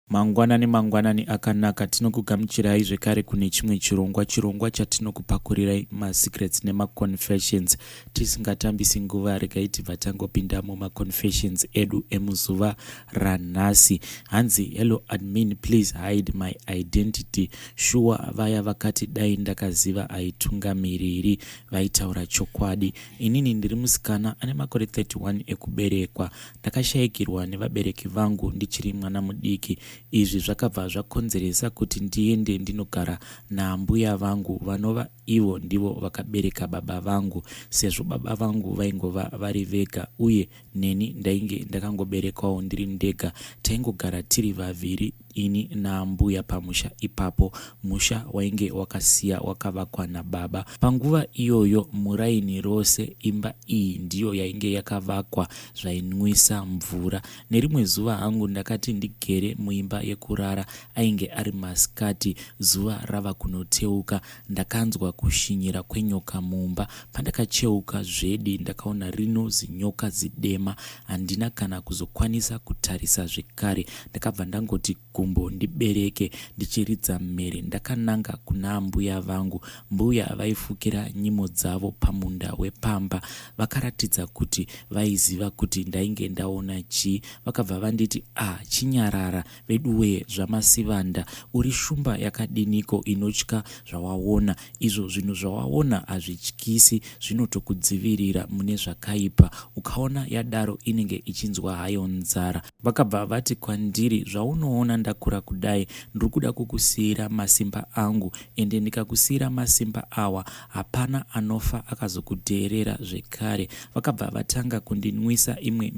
Mangwanani akanaka tinokugamuchirai zvekare kune chimwe chirongwa chatinokupakurirai masecrets nemaconfessions tisingatambisi nguva. Regai tibva tangopinda mumaconfessions edu emuzuva ranhasi. Hanzi, hello admin, please hide my identity. Sure, vaya vakati dai ndakaziva aitungamiriri vaitaura chokwadi. Inini ndiri musikana ane makore 31 ekuberekwa. Ndakashayikirwa nevabereki vangu ndichiri mwana mudiki. Izvi zvakabva zvakonzeresa kuti ndiende ndinogara naambuya vangu vanova ivo ndivo vakabereka baba vangu, sezvo baba vangu vaingova vari vega uye neni ndainge ndakangoberekwawo ndiri ndega. Taingogara tiri vaviri, ini naambuya pamusha ipapo, musha wainge wakasiya wakavakwa nababa. Panguva iyoyo muraini rose imba iyi ndiyo yainge yakavakwa zvainwisa mvura. Nerimwe zuva hangu ndakati ndigere muimba yekurara, ainge ari masikati, zuva rava kunoteuka. Ndakanzwa kushinyira kwenyoka mumba. Pandakacheuka zvedi ndakaona rinozi nyoka zidema. Handina kana kuzokwanisa kutarisa zvekare. Ndakabva ndangoti gumbo ndibereke ndichiridza mhere. Ndakananga kuna ambuya vangu. Mbuya vaifukira nyimo dzavo pamunda wepamba. Vakaratidza kuti vaiziva kuti ndainge ndaona chii. Vakabva vanditi, chinyarara veduwe zvamasivanda, uri shumba yakadiniko inotya zvawaona. Izvo zvinhu zvawaona hazvityisi, zvinotokudzivirira mune zvakaipa. Ukaona yadaro inenge ichinzwa hayo nzara. Vakabva vati kwandiri, zvaunoona ndakura kudai, ndiri kuda kukusiyira masimba angu, ende ndikakusiyira masimba awa hapana anofa akazokuteerera zvekare. Vakabva vatanga kundinwisa imwe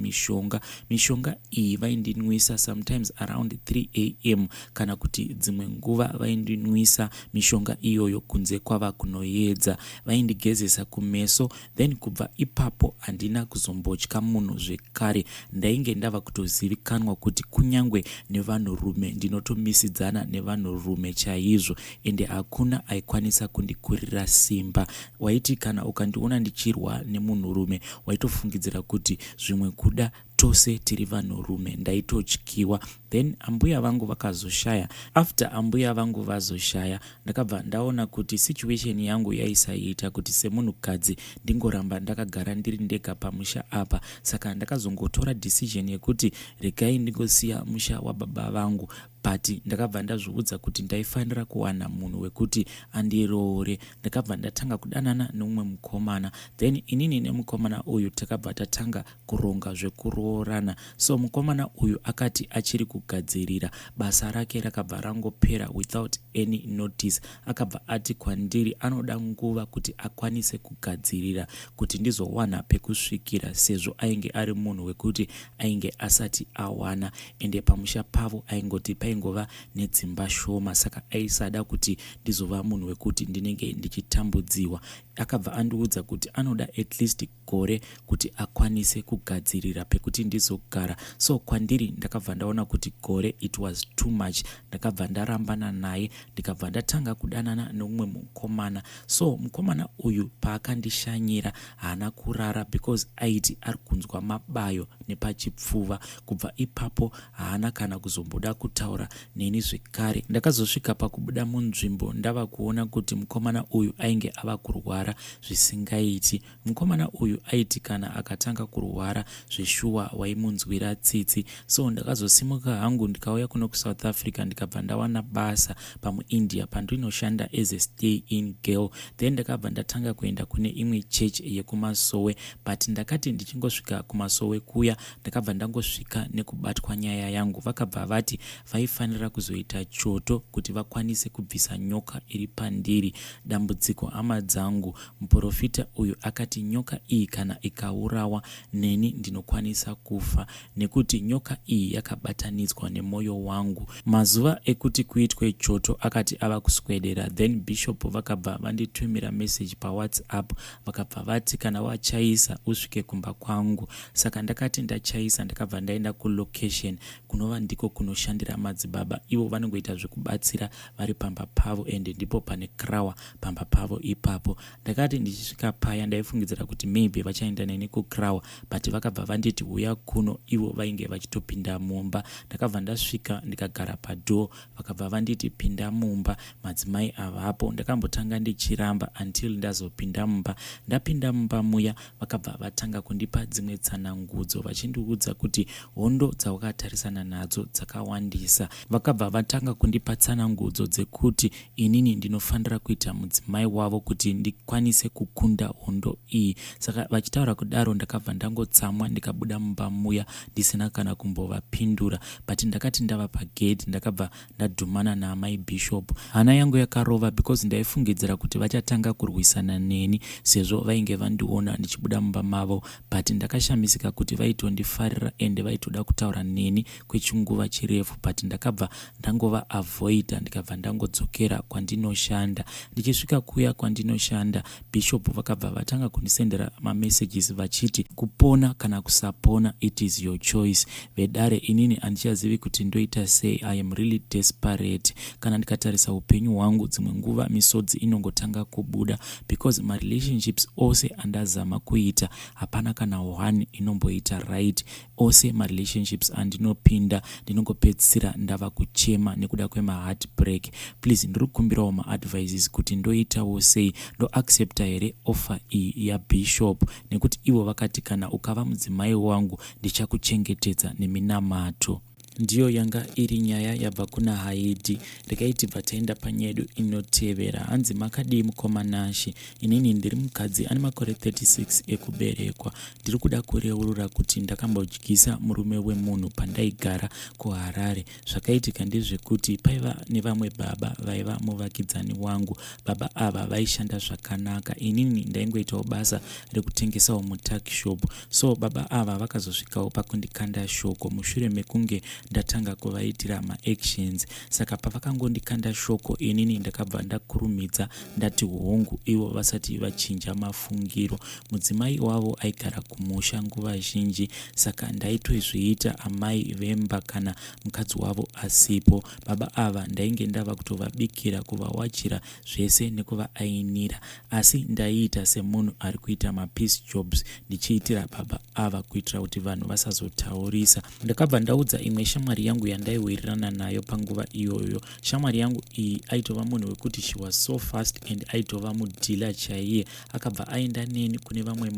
mishonga iyi vaindinwisa sometimes around 3 am, kana kuti dzimwe nguva vaindinwisa mishonga iyoyo kunze kwava kunoyedza. Vaindigezesa kumeso, then kubva ipapo handina kuzombotya munhu zvekare. Ndainge ndava kutozivikanwa kuti kunyangwe nevanhurume ndinotomisidzana nevanhurume chaizvo, ende hakuna aikwanisa kundikurira simba. Waiti kana ukandiona ndichirwa nemunhurume waitofungidzira kuti zvimwe kuda tose tiri vanhurume. Ndaitotyiwa. Then ambuya vangu vakazoshaya. After ambuya vangu vazoshaya, ndakabva ndaona kuti situation yangu yaisaita kuti semunhukadzi ndingoramba ndakagara ndiri ndega pamusha apa. Saka ndakazongotora decision yekuti regai ndingosiya musha wababa vangu. But ndakabva ndazviudza kuti ndaifanira kuwana munhu wekuti andiroore. Ndakabva ndatanga kudanana neumwe mukomana. Then inini nemukomana uyu takabva tatanga kuronga zvekuroorana. So mukomana uyu akati achiri kugadzirira, basa rake rakabva rangopera without any notice. Akabva ati kwandiri anoda nguva kuti akwanise kugadzirira kuti ndizowana pekusvikira, sezvo ainge ari munhu wekuti ainge asati awana, ende pamusha pavo aingoti paingova nedzimba shoma, saka aisada kuti ndizova munhu wekuti ndinenge ndichitambudziwa. Akabva andiudza kuti anoda at least gore kuti akwanise kugadzirira pekuti ndizogara. So kwandiri ndakabva ndaona kuti gore it was too much. Ndakabva ndarambana naye, ndikabva ndatanga kudanana neumwe mukomana. So mukomana uyu paakandishanyira haana kurara because aiti ari kunzwa mabayo nepachipfuva. Kubva ipapo haana kana kuzomboda kutaura neni zvekare. Ndakazosvika pakubuda munzvimbo ndava kuona kuti mukomana uyu ainge ava kurwara zvisingaiti. Mukomana uyu aiti kana akatanga kurwara zveshuwa waimunzwira tsitsi. So ndakazosimuka hangu ndikauya kuno kuSouth Africa, ndikabva ndawana basa pamuIndia pandinoshanda as a stay in girl. Then ndakabva ndatanga kuenda kune imwe church yekumasowe, but ndakati ndichingosvika kumasowe kuya ndakabva ndangosvika nekubatwa nyaya yangu. Vakabva vati vaifanira kuzoita choto kuti vakwanise kubvisa nyoka iri pandiri. Dambudziko hama dzangu, muprofita uyu akati nyoka iyi kana ikaurawa neni ndinokwanisa kufa, nekuti nyoka iyi yakabatanidzwa nemwoyo wangu. Mazuva ekuti kuitwe choto akati ava kuswedera. Then bishop vakabva vanditumira message paWhatsApp, vakabva vati kana wachaisa usvike kumba kwangu. Saka ndakati ndachaisa, ndakabva ndaenda kulocation kunova ndiko kunoshandira madzibaba ivo vanongoita zvekubatsira vari pamba pavo, ende ndipo pane krawa pamba pavo ipapo. Ndakati ndichisvika paya ndaifungidzira kuti maybe vachaenda neni kukrawa, but vakabva vanditi uya kuno, ivo vainge vachitopinda mumba. Ndakabva ndasvika ndikagara padoo, vakabva vanditi pinda mumba, madzimai avapo. Ndakambotanga ndichiramba until ndazopinda mumba. Ndapinda mumba muya, vakabva vatanga kundipa dzimwe tsanangudzo vachindiudza kuti hondo dzawakatarisana nadzo dzakawandisa. Vakabva vatanga kundipa tsanangudzo dzekuti inini ndinofanira kuita mudzimai wavo kuti ndikwanise kukunda hondo iyi. Saka vachitaura kudaro ndakabva ndangotsamwa ndikabuda mumba muya ndisina kana kumbovapindura. But ndakati ndava pagate ndakabva ndadhumana naamai Bishop. Hana yangu yakarova because ndaifungidzira kuti vachatanga kurwisana neni sezvo vainge vandiona ndichibuda mumba mavo, but ndakashamisika kuti vaitondifarira ende vaitoda kutaura neni kwechinguva chirefu, but ndakabva ndangova avoida ndikabva ndangodzokera kwandinoshanda. Ndichisvika kuya kwandinoshanda, Bishop vakabva vatanga kundisendera mamessages vachiti kupona kana kusapona it is your choice. Vedare inini handichazivi kuti ndoita sei. I am really desperate. Kana ndikatarisa upenyu hwangu dzimwe nguva misodzi inongotanga kubuda because my relationships ose andazama kuita hapana kana one inomboita right. Ose my relationships andinopinda ndinongopedzisira ndava kuchema nekuda kwema heartbreak. Please ndiri kukumbirawo maadvices kuti ndoitawo sei, ndo accepta here offer iyi yaBishop, nekuti ivo vakati kana ukava mudzimai wangu ndichakuchengetedza neminamato. Ndiyo yanga iri nyaya yabva kuna Haidhi. Ndikaiti bvataenda panyedu inotevera. Hanzi makadii mukomanashi? Inini ndiri mukadzi ane makore 36 ekuberekwa. Ndiri kuda kureurura kuti ndakambodyisa murume wemunhu pandaigara kuHarare. Zvakaitika ndezvekuti paiva nevamwe baba vaiva muvakidzani wangu. Baba ava vaishanda zvakanaka. Inini ndaingoitawo basa rekutengesawo mutakishop. So baba ava vakazosvikawo pakundikanda shoko mushure mekunge ndatanga kuvaitira maactions. Saka pavakangondikanda shoko inini ndakabva ndakurumidza ndati hongu ivo vasati vachinja mafungiro. Mudzimai wavo aigara kumusha nguva zhinji, saka ndaitozviita amai vemba kana mukadzi wavo asipo. Baba ava ndainge ndava kutovabikira, kuvawachira zvese nekuvaainira, asi ndaiita semunhu ari kuita mapeace jobs ndichiitira baba ava kuitira kuti vanhu vasazotaurisa. Ndakabva ndaudza imwe shamwari yangu yandaiwirirana nayo panguva iyoyo. Shamwari yangu iyi aitova munhu wekuti she was so fast and aitova mudhila chaiye. Akabva aenda neni kune vamwe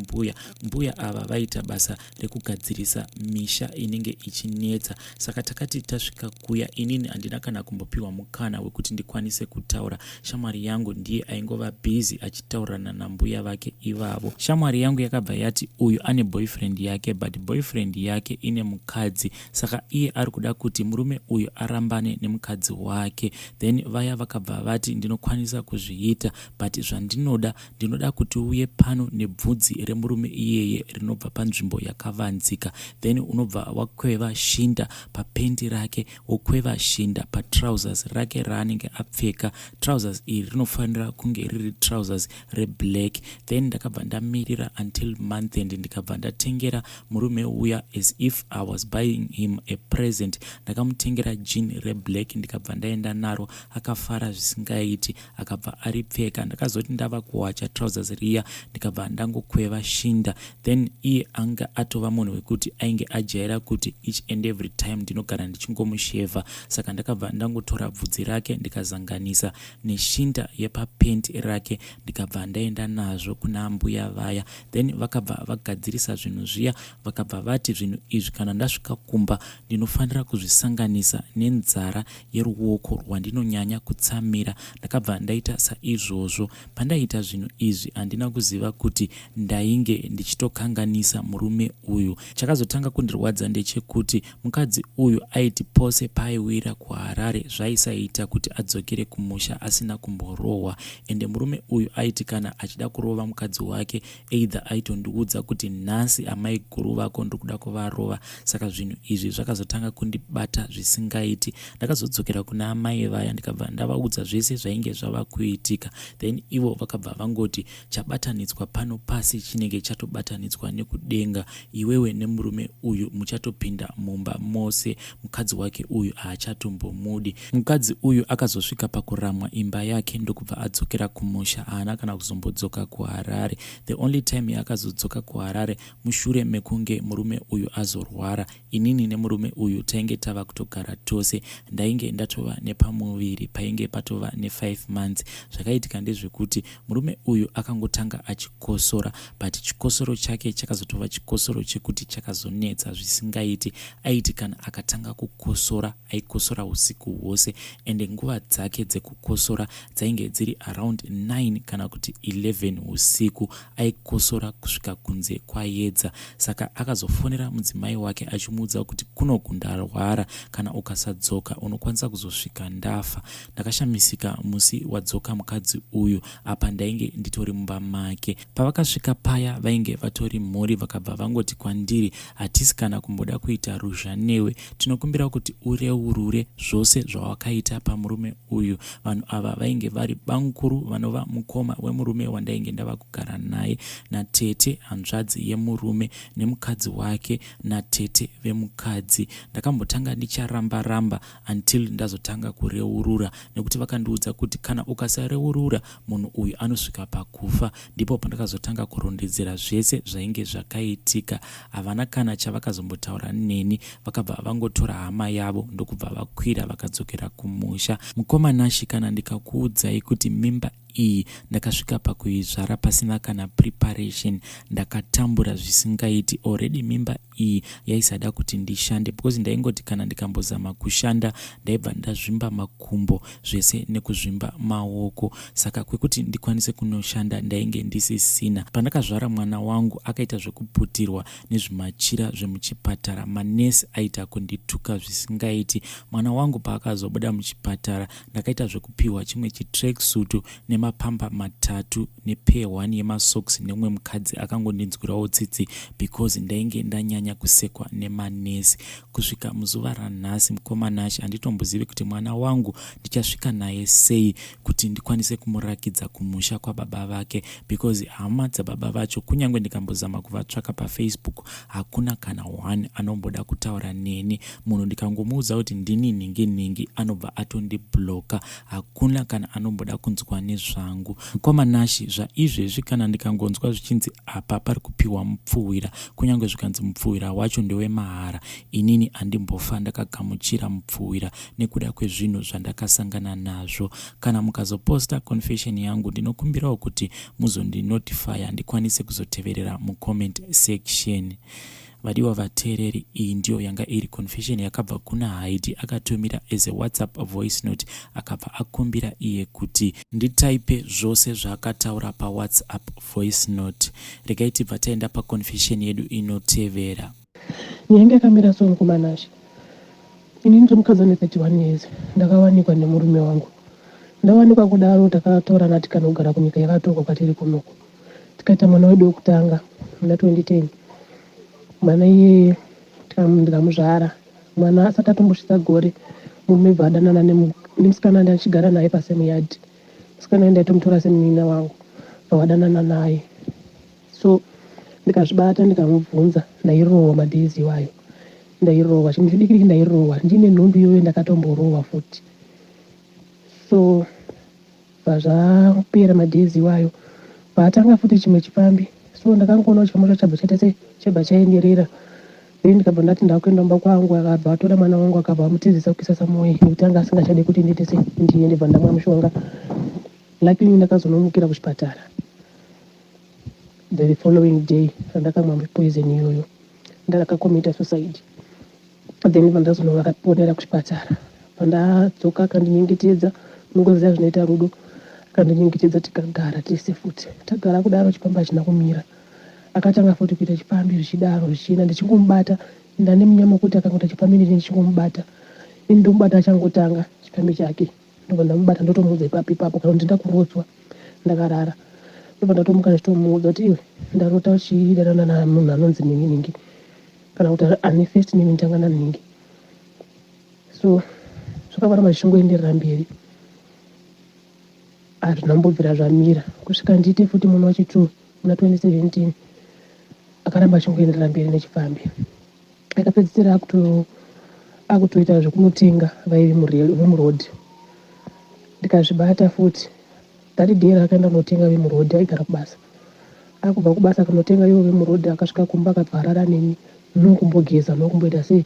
mbuya ava vaita basa rekugadzirisa misha inenge ichinetsa. Saka takati tasvika kuya inini handina kana kumbopiwa mukana wekuti ndikwanise kutaura. Shamwari yangu ndiye aingova busy achitaurana nambuya vake ivavo. Shamwari yangu yakabva yati uyu ane boyfriend yake, but boyfriend yake ine mukadzi, saka iye ari kuda kuti murume uyu arambane nemukadzi wake. Then vaya vakabva vati ndinokwanisa kuzviita, but zvandinoda ndinoda kuti uye pano nebvudzi remurume iyeye rinobva panzvimbo yakavanzika, then unobva wakweva shinda papendi rake, wokweva shinda patrousers rake raanenge apfeka. Trousers iri rinofanira kunge riri trousers reblack. Then ndakabva ndamirira until month end, ndikabva ndatengera murume uya as if I was buying him a present. Ndakamutengera jean reblack ndikabva ndaenda naro, akafara zvisingaiti, akabva aripfeka. Ndakazoti ndava kuwacha trousers riya ndikabva ndangokweva shinda. Then iye anga atova munhu wekuti ainge ajaira kuti each and every time ndinogara ndichingomusheva. Saka ndakabva ndangotora bvudzi rake ndikazanganisa neshinda yepapendi rake ndikabva ndaenda nazvo kuna mbuya vaya. Then vakabva vagadzirisa zvinhu zviya, vakabva vati zvinhu izvi kana ndasvika kumba ndinofanira kuzvisanganisa nenzara yeruoko rwandinonyanya kutsamira. Ndakabva ndaita saizvozvo. Pandaita zvinhu izvi handina kuziva kuti ndainge ndichitokanganisa murume uyu. Chakazotanga kundirwadza ndechekuti mukadzi uyu aiti pose paiwira kuHarare zvaisaita kuti adzokere kumusha asina kumborohwa. Ende murume uyu aiti kana achida kurova mukadzi wake either aitondiudza kuti nhasi amai guru vako ndikuda kuvarova. Saka zvinhu izvi zvakazotanga vakatanga kundibata zvisingaiti. Ndakazodzokera kuna amai vaya ndikabva ndavaudza zvese zvainge zvava kuitika. Then ivo vakabva vangoti chabatanidzwa pano pasi chinenge chatobatanidzwa nekudenga. Iwewe nemurume uyu muchatopinda mumba mose, mukadzi wake uyu haachatombomudi. Mukadzi uyu akazosvika pakuramwa imba yake ndokubva adzokera kumusha, haana kana kuzombodzoka kuHarare. The only time yaakazodzoka kuHarare mushure mekunge murume uyu azorwara. Inini nemurume uyu tainge tava kutogara tose. Ndainge ndatova nepamuviri painge patova ne5 months. Zvakaitika ndezvekuti murume uyu akangotanga achikosora, but chikosoro chake chakazotova chikosoro chekuti chakazonetsa zvisingaiti. Aiti kana akatanga kukosora aikosora usiku hwose, ende nguva dzake dzekukosora dzainge dziri around 9 kana kuti 11 usiku. Aikosora kusvika kunze kwaedza. Saka akazofonera mudzimai wake achimuudza kuti kunogunda rwara, kana ukasadzoka unokwanisa kuzosvika ndafa. Ndakashamisika musi wadzoka mukadzi uyu, apa ndainge nditori mumba make. Pavakasvika paya vainge vatori mhuri, vakabva vangoti kwandiri, hatisi kana kumboda kuita ruzha newe, tinokumbira kuti ureurure zvose zvawakaita pamurume uyu. Vanhu ava vainge vari bankuru vanova mukoma wemurume wandainge ndava kugara naye, natete hanzvadzi yemurume, nemukadzi wake natete vemukadzi. Ndakambotanga ndicharamba until ndazotanga kureurura, nekuti vakandiudza kuti kana ukasareurura munhu uyu anosvika pakufa. Ndipo pandakazotanga kurondedzera zvese zvainge zvakaitika. Havana kana chavakazombotaura neni, vakabva vangotora hama yavo ndokubva vakwira vakadzokera kumusha. Mukoma Nashi, kana ndikakuudzai kuti mimba iyi ndakasvika pakuizvara pasina kana preparation, ndakatambura zvisingaiti. Already mimba iyi yaisada kuti ndishande, because ndaingoti kana ndikambozama kushanda ndaibva ndazvimba makumbo zvese nekuzvimba maoko. Saka kwekuti ndikwanise kunoshanda ndainge ndisisina. Pandakazvara mwana wangu akaita zvekuputirwa nezvimachira zvemuchipatara. Manesi aita kundituka zvisingaiti. Mwana wangu paakazobuda muchipatara ndakaita zvekupiwa chimwe chitracksuit nemapamba 3 nepihwa yemasocks nemumwe mukadzi akangondinzwirawo tsitsi, because ndainge ndanyanya kusekwa nemanesi. Kusvika muzuva ranhasi mukoma Nashi handitombozivi kuti mwana wangu ndichasvika naye sei kuti ndikwanise kumurakidza kumusha kwababa vake, because hama dzababa vacho kunyange ndikambozama kuvatsvaka paFacebook hakuna kana one anomboda kutaura neni. Munhu ndikangomuudza kuti ndini ningi anobva atondibloka. Hakuna kana anomboda kunzwa nezvangu. Mukoma Nashi, zvaizvezvi kana ndikangonzwa zvichinzi apa pari kupiwa mupfuwira, kunyange zvikanzi mupfuwira wacho ndewemahara, inini handimbofa ndakagamuchira mupfuwira nekuda kwezvinhu zvandakasangana nazvo. Kana mukazoposta confession yangu ndinokumbirawo kuti muzondinotifya ndikwanise kuzoteverera mucomment section. Vadiwa vateereri, iyi ndiyo yanga iri confession yakabva kuna Haidi, akatumira as a WhatsApp voice note, akabva akumbira iye kuti nditaipe zvose zvaakataura paWhatsApp voice note. Regai tibva taenda paconfession yedu inotevera. Nyanga yakamira so mukoma Nashi. Ini ndiri mukadzi ane 31 years. Ndakawanikwa nemurume wangu. Ndawanikwa kudaro takatora nati kana kugara kunyika yakatorwa kwatiri kunoku. Tikaita mwana wedu wekutanga muna 2010. Mwana iye ndikamuzvara. Mwana asati atombosvitsa gore, murume bva adanana nemusikana ndachigara naye pasemu yadhi. Musikana ndaitomutora semunina wangu, vadanana naye. So ndikazvibata ndikamubvunza, ndairohwa madhezi iwayo. Ndairohwa chinhu chidiki ndairohwa, ndine nhumbi iyoyo ndakatomborohwa futi. So zvapera madhezi iwayo, patanga futi chimwe chipambi. So ndakangoona chikamoto chabva chaenderera. Then ndikabva ndati ndakuenda mumba kwangu, akabva atora mwana wangu akabva amutizisa kuisa samoyo, nekuti anga asingachade kuti ndiite ndiende bva ndamwa mushonga. Luckily ndakazonomukira kuchipatara. The following day ndakamwa poison iyoyo, ndakakomita suicide. Then pandazono akaponera kuchipatara. Pandadzoka akandinyengetedza, mungoziva zvinoita rudo, akandinyengetedza tikagara tese futi. Tagara kudaro chipambi hachina kumira. Akatanga futi kuita chipambi zvichidaro zvichina, ndichingomubata ndane munyama kuti akangota chipambi ndichingomubata. Ndomubata achangotanga chipambi chake. Ndobva ndamubata ndotomuudza ipapo kana kuti ndakurotswa. Ndakarara. Ndobva ndatomuka ndichitomuudza kuti iwe ndarota uchidanana namunhu anonzi ningi. Kana kuti ane first name ndangana ningi. So zvakavaramba zvichingoenderera mberi, hazvina kumbobvira zvamira kusvika ndiite futi muna wachi2 muna 2017 akaramba achingoenderera mberi nechifambi. Akapedzisira akutoita zvekunotenga vaive murodhi. Ndikazvibata futi that day akaenda kunotenga vemurodhi, aigara kubasa. Akubva kubasa kunotenga ivo vemurodhi, akasvika kumba akabva arara neni nokumbogeza nokumboita sei.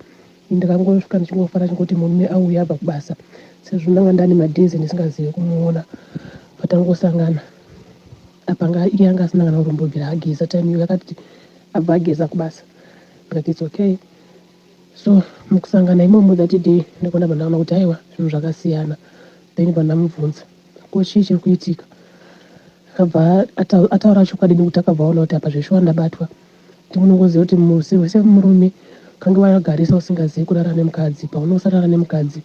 Ndakangosvika ndichingofara chingoti murume auya abva kubasa, sezvo ndanga ndane madhezi ndisingazivi kumuona. Patangosangana apa iye anga asina kana kutombobvira ageza time iyo yakati abva ageza kubasa. Ndikati it's okay. So mukusangana imomo that day ndakaona pandaona kuti aiwa zvinhu zvakasiyana. Then pandamubvunza ko chii chiri kuitika, akabva ataura chokwadi nekuti akabva aona kuti apa zveshuwa ndabatwa. Ndimunongoziva kuti semurume kange wagarisa usingazivi kurara nemukadzi, paunosarara nemukadzi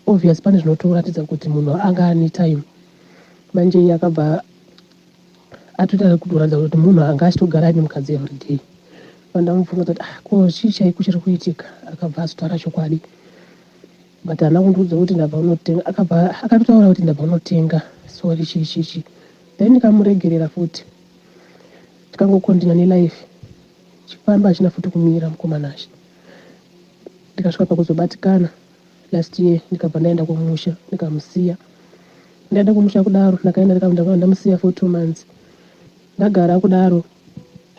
obvious pane zvinotoratidza kuti munhu anga ane time. Manje iye akabva atoita kutoratidza kuti munhu anga achitogara nemukadzi everyday. Pandamubvunza kuti ko chii chaiko chiri kuitika, akabva azotaura chokwadi. But haana kundiudza kuti ndabva unotenga, akatotaura kuti ndabva unotenga sori chichi. Then ndikamuregerera futi tikangokontinua nelife. Chifamba hachina futi kumira mukomana acho. Ndikasvika pakuzobatikana last year, ndikabva ndaenda kumusha ndikamusiya. Ndaenda kumusha kudaro ndakaenda ndamusiya for 2 months. Ndagara kudaro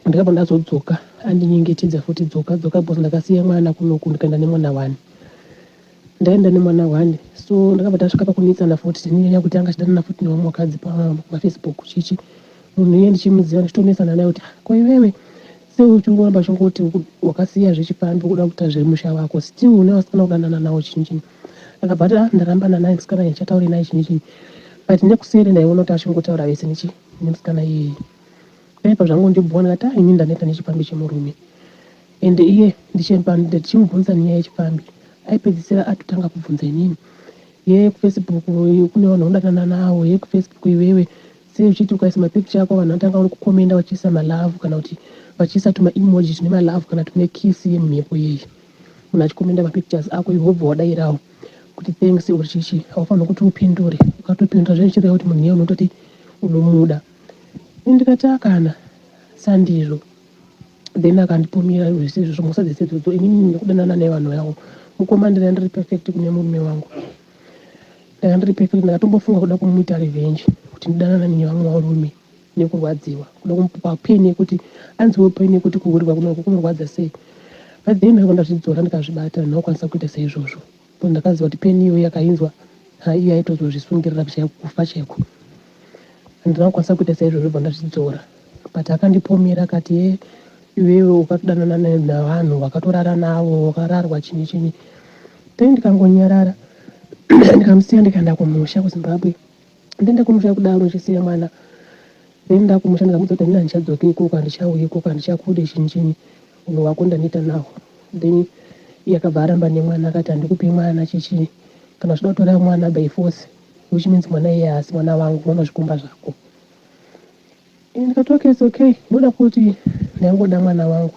ndikabva ndazodzoka andinyengetedza futi dzoka because ndakasiya mwana kunoku ndikaenda nemwana 1. Ndaenda nemwana 1. So ndakabva tasvika pakunetsana futi tinyanya kuti anga achidana futi nevamwe vakadzi pafacebook chichi. Munhu iye ndichimuziva ndichitonesana naye kuti ko iwewe seuchingoramba chingoti wakasiya zvechifambi kuda kuita zvemusha wako, still une wasikana kudanana nawo chinyi. Akabva ndarambana naye musikana ndichataure naye chinyi. But nekuseri ndaiona kuti achingotaura vese nemusikana iyeye. Paipa zvangu ndibvona kuti ini ndaneta nechifambi chemurume. Ende iye ndichimubvunza nyaya yechifambi. Aipedzisira atotanga kubvunza inini. Ye kuFacebook kune vanhu undanana nawo, ye kuFacebook iwewe sei uchiti ukaisa mapicture yako vanhu vatanga kukomenda vachiisa malove kana kuti vachiisa tuma emoji tune malove kana tune kiss yemhepo yeye. Munhu achikomenda mapictures ako iwe wobva wadairawo kuti thanks uri chichi, haufaniri kuti upindure. Ukatopindura zvichireva kuti munhu iye unototi unomuda. Ndikati akana sandizvo. Then akandipomera zvisizvo musadzi idzodzo, inini ndikudanana nevanhu yavo. Mukoma ndiri perfect kune murume wangu. Ndiri perfect, ndakatombofunga kuda kumuita revenge kuti ndidanana nevamwe varume nekurwadziwa, kuda kumupa peni yekuti anziwe peni yekuti kuurirwa kunorwadza sei. But then ndakanda zvidzora ndikazvibata ndinokwanisa kuita seizvozvo. Ndakaziva kuti peni iyo yakainzwa iye aitozozvisungirira kufa chaiko. Ndinokwanisa kuita seizvozvo ndakazvidzora. But akandipomera akati iwewe ukatodanana navanhu wakatorara navo wakararwa chinyi. Then ndikangonyarara ndikamusiya ndikaenda kumusha kuZimbabwe. Ndaenda kumusha kudaro ndichisiya mwana. Then ndakumusha ndikamuudza kuti ndina ndichadzoka ikoko handichauya ikoko handichakude chinyi munhu wako ndaneta nawo. Then iye akabva aramba nemwana akati handikupi mwana chichi, kana zvida kutora mwana by force, which means mwana iye haasi mwana wangu, unozvikumba zvako. Ndikati okay, ndoda kuti ndangoda mwana wangu.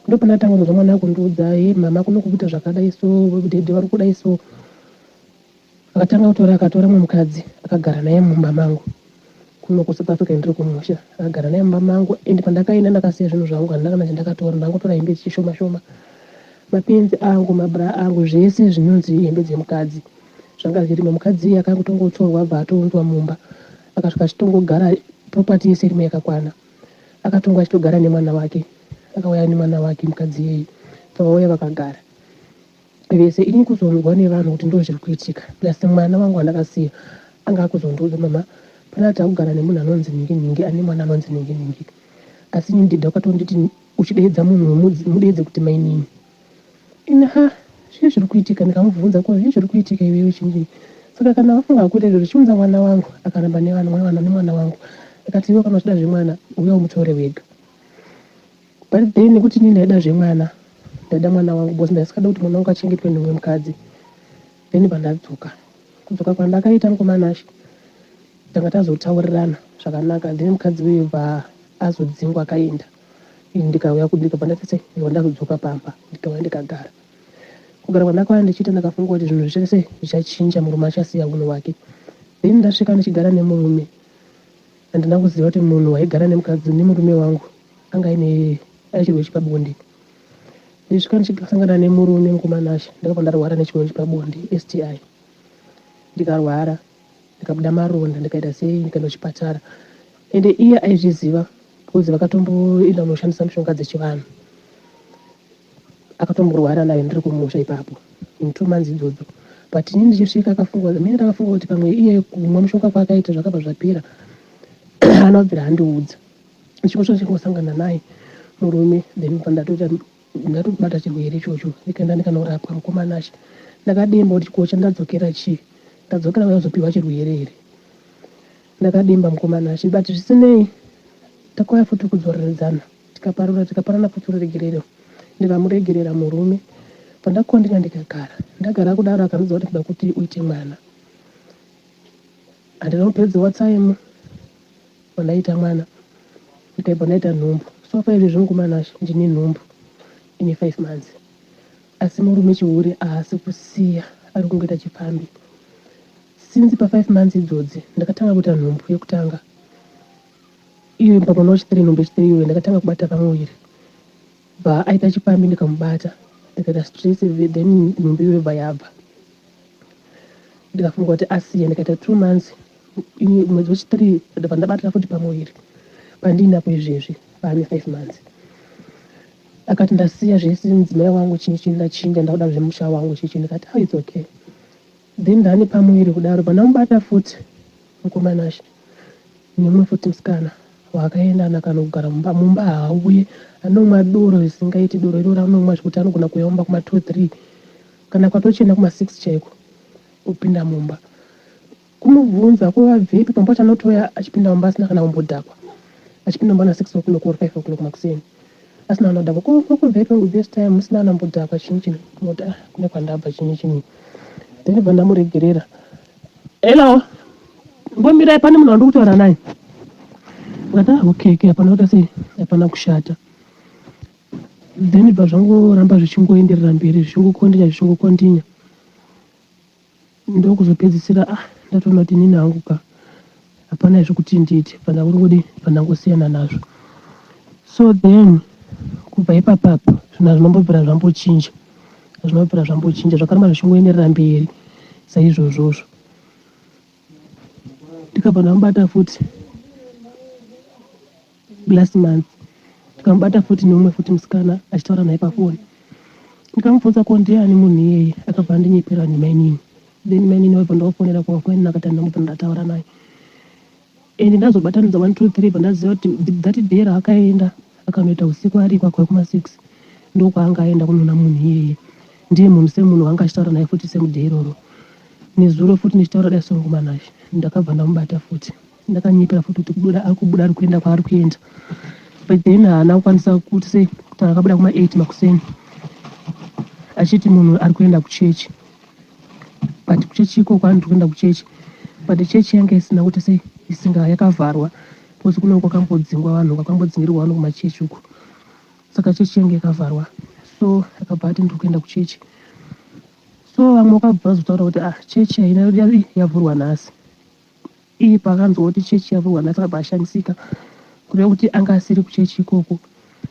Ndopana tanga kuzwa mwana kundiudza mama kunokuita zvakadai so, dhedhe vari kudai so. Akatanga akatora mumwe mukadzi akagara naye mumba mangu kuno kuSouth Africa ndiri kumusha. Akagara naye mumba mangu ende pandakaenda ndakasiya zvinhu zvangu handakana chandakatora, ndangotora hembe chishoma shoma, mapenzi angu, mabra angu, zvese zvinonzi hembe dzemukadzi zvanga zviri. Mukadzi iye akangotongotsorwa abva atounzwa mumba akasvika achitongogara property yese irimo yakakwana. Akatonga achitogara nemwana wake, akauya nemwana wake mukadzi iyeye, vakauya vakagara vese. Ini kuzonzwa nevanhu kuti ndo zviri kuitika, plus mwana wangu andakasiya anga akuzondiudza mama pana takugara nemunhu anonzi ningi ane mwana anonzi ningi. Asi ini ndidha ukatonditi uchideedza munhu mudeedze kuti mainini. Zvii zviri kuitika? Ndikamubvunza ko zvii zviri kuitika iwewe chinyi. Saka kana wafunga kuti izvo zvichiunza mwana wangu akaramba nemwana wangu, akati iwe kana uchida zvemwana uya umutore wega. But then nekuti ini ndaida zvemwana, ndaida mwana wangu bosi, ndasikada kuti mwana wangu achengetwe nemumwe mukadzi. Then pandadzoka kudzoka kwandakaita mukomana acho tanga tazotaurirana zvakanaka. Then mukadzi uyu bva azodzingwa akaenda. Ndikauya ndikabva ndati ndazodzoka pamba ndikauya ndikagara. kugara kwandakauya ndichiita ndakafunga kuti zvinhu zvese zvichachinja, murume achasiya unhu wake. Then ndasvika ndichigara nemurume, handina kuziva kuti munhu waigara nemurume wangu anga aine chirwere chepabonde. Ndisvika ndichikasangana nemurume mukomanashi, ndakabva ndarwara nechirwere chepabonde, STI. Ndikarwara ndikabuda maronda, ndikaita sei, ndikaenda kuchipatara. Ende iye aizviziva because vakatomboenda kunoshandisa mishonga dzechivanhu. Akatomborwara nayo ndiri kumusha ipapo in 2 months idzodzo. But ini ndichisvika akafunga, mine ndakafunga kuti pamwe iye kumwa mushonga kwaakaita zvakabva zvapera anobvira handiudza. Ndichikosvika ndichingosangana naye murume, then ndatobata chirwere ichocho, ndikaenda ndikanorapwa mukomanashi. Ndakademba kuti ko chandadzokera chii, ndadzokera kuzopiwa chirwere here. Ndakademba mukomanashi, but zvisinei takauya futi kudzoreredzana, tikaparana futi ruregerero. Ndikamuregerera murume, pandakondinga ndikagara, ndagara kudaro akanudza kuti kuda kuti uite mwana. Handina kupedza wataimu pandaita mwana, ndikaibva ndaita nhumbu. So paizvezvi mukomanashi ndine nhumbu ine 5 months. Asi murume chiuri haasi kusiya, ari kungoita chipambi. Since pa5 months idzodzi ndakatanga kuita nhumbu yekutanga. Iyo pamwana wechitiri, nhumbu yechitiri iyoyo ndakatanga kubata pamuviri. Bva aita chipambi ndikamubata, ndikaita stress, then nhumbu iyoyo bva yabva. Ndikafunga kuti asiya, ndikaita 2 months. Mwedzi wechitiri ndabva ndabatira futi pamuviri, pandinapo izvezvi paane 5 months. Akati ndasiya zvese, mudzimai wangu chinyi ndachinja, ndakuda zvemusha wangu chichi. Ndikati it's okay. Then ndane pamuviri kudaro, pandamubata futi mukomanashi nemumwe futi musikana wakaenda nakanogara mumba haauye, anomwa doro risingaiti. Doro iro ranomwa zvekuti anogona kuyaumba kuma2 3 kana kwatochenda kuma6 chaiko upinda mumba. Kumubvunza kuvabvepi, pamwe pacho anotoya achipinda mumba asina kana kumbodhakwa, achipinda mumba na6 o'clock or 5 o'clock makuseni asina anodhakwa. Kubvepi this time musina anambodhakwa chinyi kuti kune kwandabva chinyi. Then bva ndamuregerera, hello, ngombirai pane munhu wandiri kutaura naye. Ndikati okay, hapana kuita sei, hapana kushata. Then bva zvangoramba zvichingoenderera mberi, zvichingokondinya. Ndokuzopedzisira ndatoona kuti inini hangu hapana zvekuti ndiite, pandangosiyana nazvo. So then kubva ipapapo zvinhu zvinombobvira zvambochinja, zvakaramba zvichingoenderera mberi saizvozvozvo. Ndikabva ndamubata futi last month, ndikamubata futi neumwe futi musikana achitaura naye pafoni. Ndikamubvunza ko ndiani munhu iyeye, akabva andinyepera nemainini. Then mainini wabva ndaofonera kwakweni, nakati ndamubva ndataura naye. Ende ndazobatanidza 1 2 3 pandaziva kuti that day raakaenda akanoita usiku ari kwakwa kuma6 ndokwaanga aenda kunoona munhu iyeye. Ndiye munhu semunhu wanga achitaura naye futi semudhee iroro. Nezuro futi ndichitaura dai somukomanashi, ndakabva ndamubata futi, ndakanyepera futi kuti akubuda ari kuenda kwaari kuenda. But then haana kukwanisa kuti sei, kuti akabuda kuma8 makuseni achiti munhu ari kuenda kuchechi. But kuchechi ikoko andiri kuenda kuchechi, but chechi yange isina kuti sei, yakavharwa because kunenge kwakambodzingwa vanhu, kwakambodzingirwa vanhu kumachechi uko. Saka chechi yange yakavharwa, so akabva ati ndiri kuenda kuchechi. So vamwe vakabva vazotaura kuti chechi haina yavhurwa nhasi. Iye pakanzwa kuti chechi yavhurwa nhasi akabva ashandisika kureva kuti anga asiri kuchechi ikoko.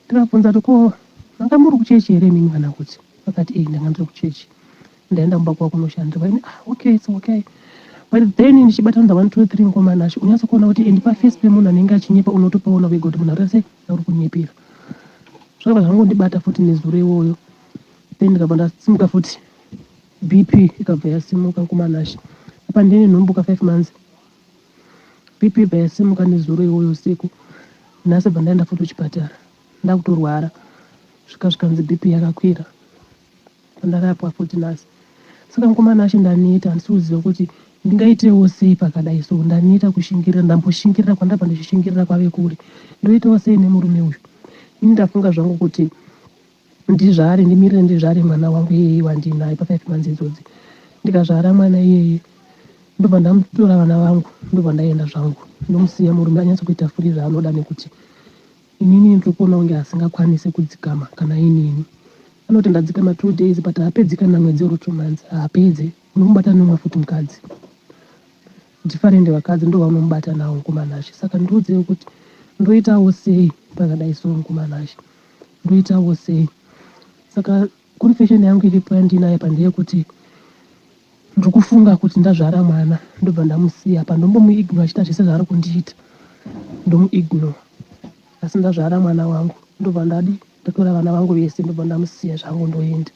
Ndikabvunza kuti ko manga muri kuchechi here mimi kana kuti? Vakati ndanga ndiri kuchechi, ndaenda mumba kwako kunoshandira. Okay, it's okay. But then ndichibatanidza 1 2 3 mukomanashi, unyatso kuona kuti endi pafesi pemunhu anenge achinyepa unotopaona wega kuti munhu ari uri kunyepera. Zvakabva zvangondibata futi nezuro iwoyo. Then ndikabva ndasimuka futi, BP ikabva yasimuka mukomanashi. Apa ndine nhumbu ka 5 months, BP ibva yasimuka nezuro iwoyo usiku. Nhasi bva ndaenda futi kuchipatara, ndakutorwara zvikanzi BP yakakwira, ndarapwa futi nhasi. Saka mukomanashi ndaneta, handisi kuziva kuti ndingaitewo sei pakadai. So ndaneta kushingirira, ndamboshingirira kwandabva ndichishingirira kwave kure. Ndoitawo sei nemurume uyu? Ini ndafunga zvangu kuti ndimirire ndizvare mwana wangu iyeye wandinaye pa5 months idzodzi. Ndikazvara mwana iyeye, ndobva ndamutora vana vangu, ndobva ndaenda zvangu, ndomusiya murume anyatso kuita furi zvaanoda, nekuti inini ndiri kuona kunge asingakwanisi kudzikama kana inini. anoti ndadzika 2 days but haapedzika na mwedzi uri 2 months haapedzi unomubata nomwe futi mukadzi different vakadzi ndo vanomubata nawo mukomanashi saka ndozive kuti ndoitawo sei pakadai so mukomanashi ndoitawo sei saka confession yangu iripo yandinayo pandeyekuti ndikufunga kuti ndazvara mwana ndobva ndamusiya apa ndombomuignore achita zvese zvaari kundiita ndomuignore asi ndazvara mwana wangu ndobva ndatora vana vangu vese ndobva ndamusiya zvangu ndoenda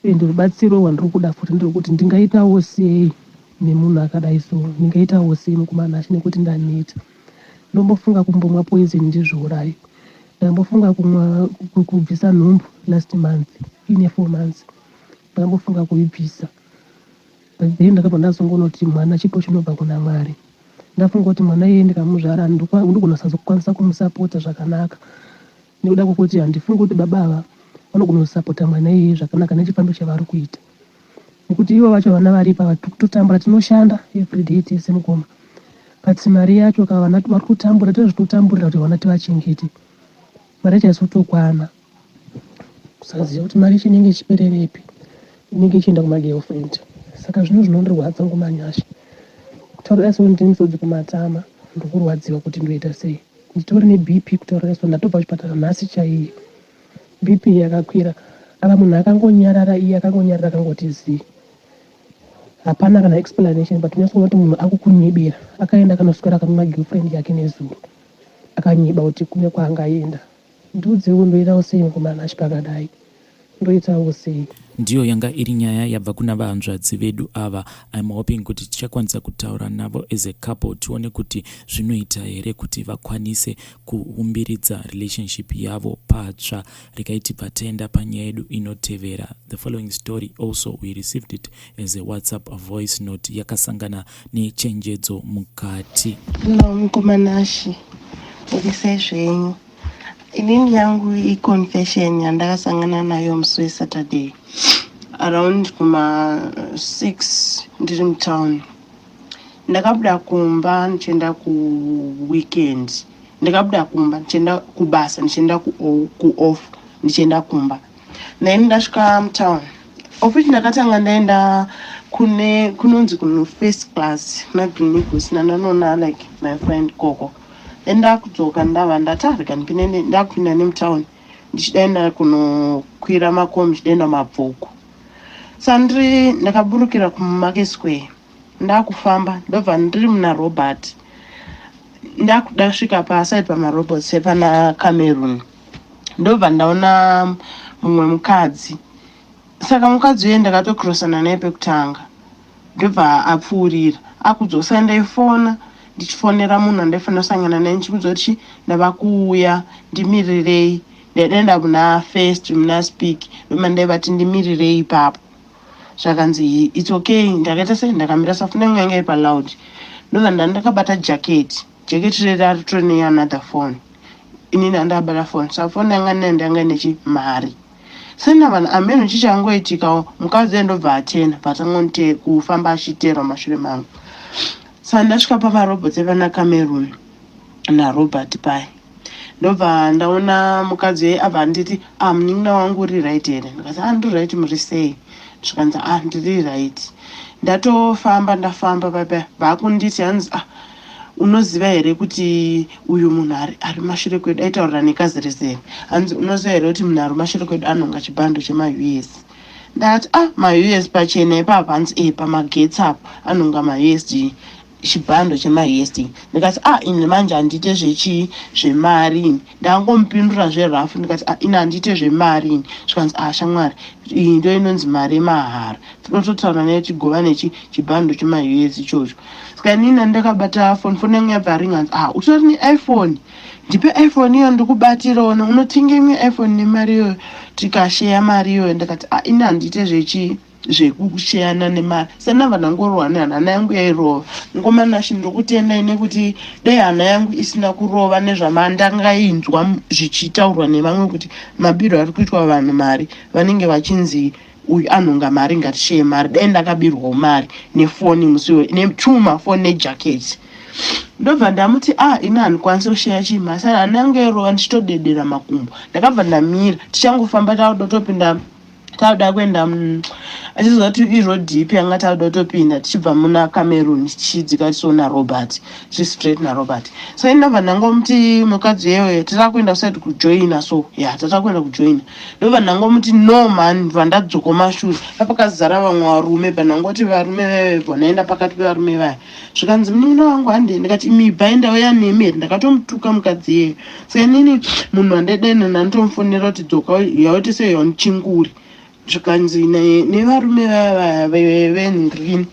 ende rubatsiro rwandiri kuda futi ndirikuti ndingaitawo sei nemunhu akadai so ndingaitawo sei mukomanashi nekuti ndaneta ndombofunga kumbomwa poison ndizviurayi ndambofunga kubvisa nhumbu last month ine 4 months ndambofunga kuibvisa but then ndakabva ndazongonoti mwana chipo chinobva kuna Mwari ndafunga kuti mwana iye ndikamuzvara ndigona sazokwanisa kumusapota zvakanaka nekuda kwokuti handifungi kuti baba ava vanogona kusapota mwana iye zvakanaka nechifambo chavari kuita nekuti ivo vacho vana varipa totambura tinoshanda everyday tese mukoma but mari yacho kavana vari kutambura tozvitotamburira kuti vana tivachengete mari chaisotokwana kusaziva kuti mari chinenge chipererepi inenge ichienda kumagirlfriend saka zvino zvinondirwadza ngomanyasha kutaurira so ndimisodzi kumatama ndokurwadziwa kuti ndoita sei nditori neBP kutaurira so ndatobva kuchipatara nhasi chaiye BP yakakwira ava munhu akangonyarara iye akangonyarara akangoti zii hapana kana explanation but unyatsoona kuti munhu akukunyibira akaenda kanoswera kana magirlfriend yake nezuro akanyiba kuti kune kwaangaenda ndiudzewo ndoitawo sei mukomanashi pakadai ndoitawo sei ndiyo yanga iri nyaya yabva kuna vahanzvadzi vedu ava. I'm hoping kuti tichakwanisa kutaura navo as a couple tione kuti zvinoita here kuti vakwanise kuumbiridza relationship yavo patsva. Rekaiti patenda panyaya yedu inotevera. The following story also we received it as a WhatsApp voice note yakasangana nechenjedzo mukati. Mukomanashi ndisei zvenyu. Inini yangu i-confession yandakasangana nayo musi weSaturday around kuma 6 ndiri mutown. Ndakabuda kumba ndichienda kuweekend. Ndakabuda kumba ndichienda kubasa ndichienda kuoff ndichienda kumba. Then ndasvika mutown. Office ndakatanga ndaenda kunonzi kuno first class na Greenwood nandanoona like my friend Gogo. Ndakudzoka ndava ndatarika ndakupinda nemutown ndichidaenda kunokwira makomo ndichidaenda mabvuku. Sandri ndakaburukira kuMarket Square ndakufamba ndobva ndiri muna Robert ndasvika paside pamarobots sepana Cameroon ndobva ndaona mumwe mukadzi. Saka mukadzi uye ndakatokrosana naye pekutanga ndobva apfuurira akudzosa ndaifona ndichifonera munhu andaifanira kusangana naye ndichimudza kuti ndava kuuya ndimirirei ndaenda muna first muna speak ndomba ndaivati ndimirirei ipapo zvakanzi it's okay. Ndakaita sei ndakamira safuna nyanga iri paloud ndobva ndakabata jaketi rera ritori neanother phone inini andabata phone saka phone yanga ndanga nechimari sena vanhu ameno chichangoitikawo mukadzi ndobva atena patangonte kufamba achiteerwa mashure mangu. Saka ndasvika pamarobhotsi evana Cameroon naRobert pai ndobva ndaona mukadzi weye abva anditi munin'ina wangu uri right here. Ndikati ndiri right muri sei? Zvikanzi ndiri right. Ndafamba papa vakunditi hanzi unoziva here kuti uyu munhu ari mashure kwedu aitaurira nekazirezere hanzi unoziva here kuti munhu ari mashure kwedu anonga chibhando chemaUS. Ndati maUS pachena ipapo hanzi pamagetsi apo anonga maUSD chibhando chemaUSD. Ndikati ini manje handite zvemari ndangomupindura zverafu ndikati ini handite zvemari zvikanzi shamwari iyi ndo inonzi mari yemahara tinototaura naye tigova nechibhando chemaUS ichocho. Saka inini ndakabata foni yangu yabva ringa hanzi utori neiPhone ndipe iPhone iyo ndikubatirona unotenga imwe iPhone nemari iyoyo tikasheya mari iyoyo. Ndakati ini handite zvekusheyana nemari senava ndangorova nehana yangu yairova ngomanashi ndokutenda nekuti dai hana yangu isina kurova nezvamandangainzwa zvichitaurwa nevamwe kuti mabiro ari kuitwa vanhu mari vanenge vachinzi uyu anonga mari ngatisheye mari dai ndakabirwawo mari nefoni musiwo nechuma foni nejaketi ndobva ndamuti ina handikwanisi kusheya chimhasi hanange yerova ndichitodedera makumbo. Ndakabva ndamira tichangofamba tauda kuenda achiziva kuti irodhi ipi yanga tauda kutopinda tichibva muna Cameroon tichidzika tichiona Robert straight naRobert. So ndobva ndangomuti mukadzi yewe tiri kuenda kusati kujoina, so tata kuenda kujoina. Ndobva ndangomuti no man, vandadzoko mashure papakazara vamwe varume panangoti varume vevepo naenda pakati pevarume vaya zvikanzi munun'una wangu hande, ndikati imibva endauya nemi, ndakatomutuka mukadzi yeyo. So inini munhu wandedene ndandomufonera kuti dzoka yaoti seyonichinguri zvikanzi nevarume vaya vengreen,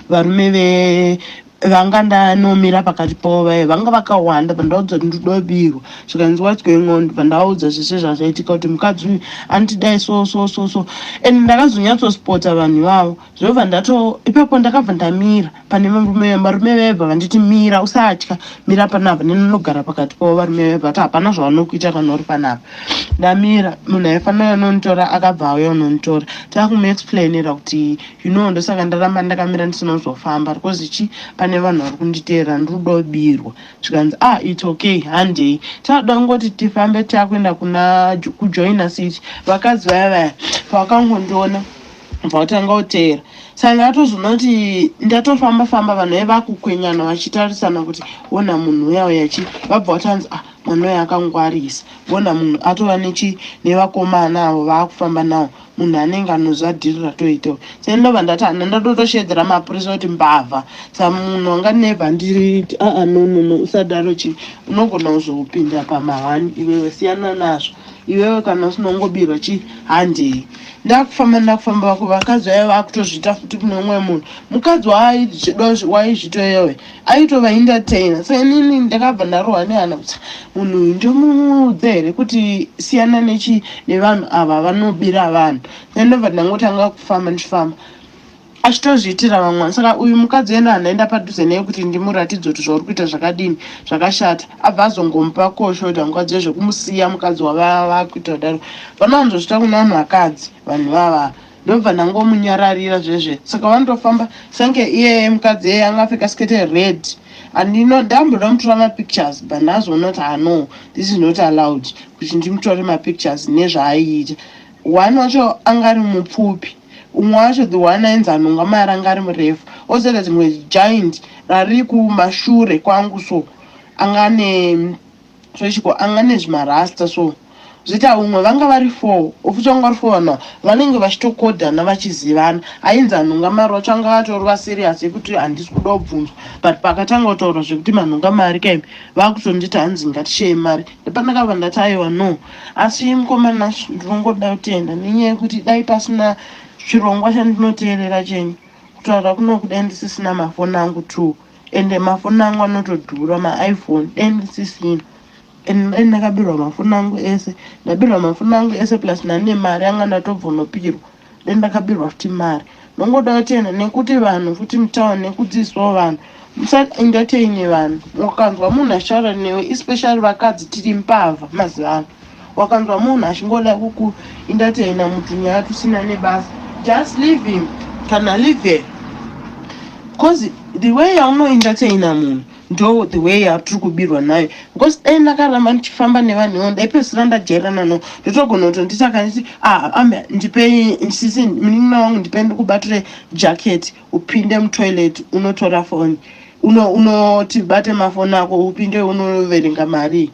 varume vanga ndanomira pakati pavo vaya vanga vakawanda pandaudza kuti ndidobirwa. Zvikanzi what's going on, pandaudza zvese zvazvaitika kuti mukadzi uyu anotidai so and ndakazonyatsospota vanhu ivavo. Zvobva ipapo ndakabva ndamira pane varume vebva vanditi mira, usatya, mira panapa, nenonogara pakati pavo varume vebva kuti hapana zvavanokuita kana uri panapa. Ndamira, munhu aifanira unonitora akabva auya unonitora, takumuexplainira kuti ndosaka ndaramba ndakamira ndisinozofamba because pane vanhu vari kunditeera ndinodobirwa. Zvikanzi it's okay handei, takuda ngoti tifambe takuenda kujoina city. Vakadzi vaya pavakangondiona vakatanga kuteera. Saka ndatozoona kuti ndatofamba vanhu vakukwenyana vachitarisana kuti ona munhu uya vabva vatanzi mwana uyu akangwarisa, bona munhu atova nevakomana avo vaakufamba navo, munhu anenge anoziva dhiri ratoitawo. Saka ndobva ndati ndatotosheedzera mapurisa kuti mbavha. Saka munhu wanga nebva ndiriti no usadaro unogona kuzopinda pamahani iwewe, siyana nazvo iwewe kana usinongobirwa handei. Ndakufamba vakadzi vaya vakutozviita futi kune umwe munhu, mukadzi waizvitoyewe aitova entertainer. So inini ndakabva ndarohwa nehana kuti munhu uyu ndomuudze here kuti siyana nevanhu ava vanobira vanhu. Ndobva ndangotanga kufamba ndichifamba achitozviitira vamwe. Saka uyu mukadzi enda handaenda padhuze naye kuti ndimuratidze kuti zvauri kuita zvakadini zvakashata, abva azongomupa koshoda mukadzi wezvekumusiya mukadzi wavakuita kudaro. Vanowanzozvita kuna vanhu vakadzi vanhu vava. Ndobva ndangomunyararira zvezve. Saka vanotofamba sange iye mukadzi yeye angapfeka skete red. Ndamboda mutora mapictures but ndazoona kuti no, this is not allowed kuti ndimutore mapictures nezvaaiita. One wacho angari mupfupi, umwe wacho the one ainzi anonga mari anga ari murefu, ozera dzimwe giant rari kumashure kwangu, so angane zvimarasta. So zvita umwe vanga vari 4 ofuti vanga vari 4 vanhu vanenge vachitokodhana vachizivana. Ainzi anonga mari wacho anga atorwa serious yekuti handisi kuda kubvunzwa, but pakatanga kutaura zvekuti manhonga mari kaimi vakutonditi hanzi ngatisheye mari. Ndapandakabva ndati aiwa no, asi mukomana ndinongoda kutenda nenyaya yekuti dai pasina chirongwa chandinoteerera chenyu kutaura kuno kudai ndisisina mafoni angu 2 ende mafoni angu anotodhura, maiphone dai ndisisina. Ndakabirwa mafoni angu ese, ndabirwa mafoni angu ese plus nane mari anga ndatobva unopirwa, ndakabirwa futi mari. Nongoda kutenda nekuti vanhu futi mutauni nekudzidziswawo vanhu musaentertaine vanhu. Wakanzwa munhu achitaura newe especially vakadzi tiri mbavha mazuva ano, wakanzwa munhu achingoda kukuentertaina mutunyaya tusina nebasa, just leave him kana leave her, because the way yaunoentertaina munhu ndo the way yatiri kubirwa nayo. Because dai ndakaramba ndichifamba nevanhu ndaipedzisira ndajairana navo, ndotogona kutonditaka nditi ndipei munun'una wangu ndipei ndikubatire jacket upinde mutoilet unotora foni, unoti bate mafoni ako upinde unoverenga mari.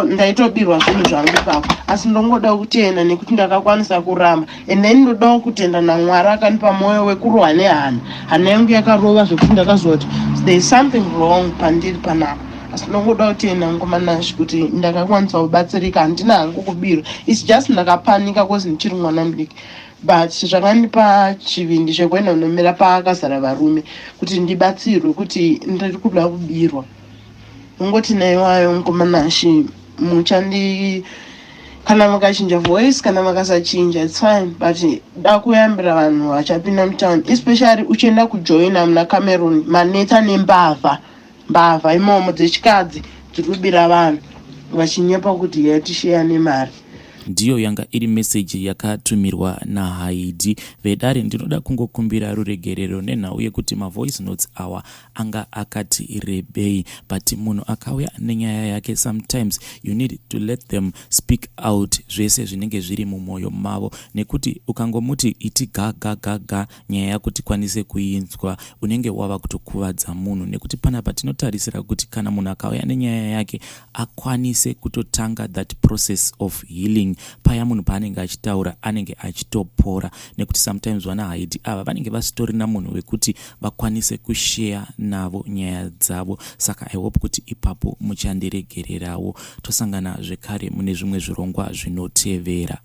Ndaitobirwa zvinhu zvangu ipapo, asi ndongoda kutenda nekuti ndakakwanisa kuramba. And then ndodawo kutenda naMwari akanipa mwoyo wekurohwa nehana. Hana yangu yakarova zvekuti ndakazoti there is something wrong pandiri panapa, asi ndongoda kutenda mukomanashi kuti ndakakwanisa kubatsirika. Handina hangu kubirwa, it's just ndakapanika because ndichiri mwana mudiki, but zvakandipa chivindi chekuenda kunomira paakazara varume kuti ndibatsirwe kuti ndiri kuda kubirwa. Ungoti naiwayo mukomanashi kana makachinja voice kana makasachinja it's fine, but dakuyambira vanhu vachapinda mutown especially uchienda kujoina muna Cameroon maneta nembavha imomo dzechikadzi dziri kubira vanhu vachinyepa kuti yatisheya nemari. ndiyo yanga iri meseji yakatumirwa nahaidhi vedare. Ndinoda kungokumbira ruregerero nenhau yekuti mavoice notes awa anga akati rebei, but munhu akauya nenyaya yake, sometimes you need to let them speak out zvese zvinenge zviri mumwoyo mavo, nekuti ukangomuti iti ga nyaya yakuti kwanise kuinzwa unenge wava kutokuvadza munhu, nekuti panapa tinotarisira kuti kana munhu akauya nenyaya yake akwanise kutotanga that process of healing. Paya munhu paanenge achitaura anenge achitopora, nekuti sometimes vana haiti ava vanenge vasitori namunhu wekuti vakwanise kushare navo nyaya dzavo. Saka I hope kuti ipapo muchandiregererawo. Tosangana zvekare mune zvimwe zvirongwa zvinotevera.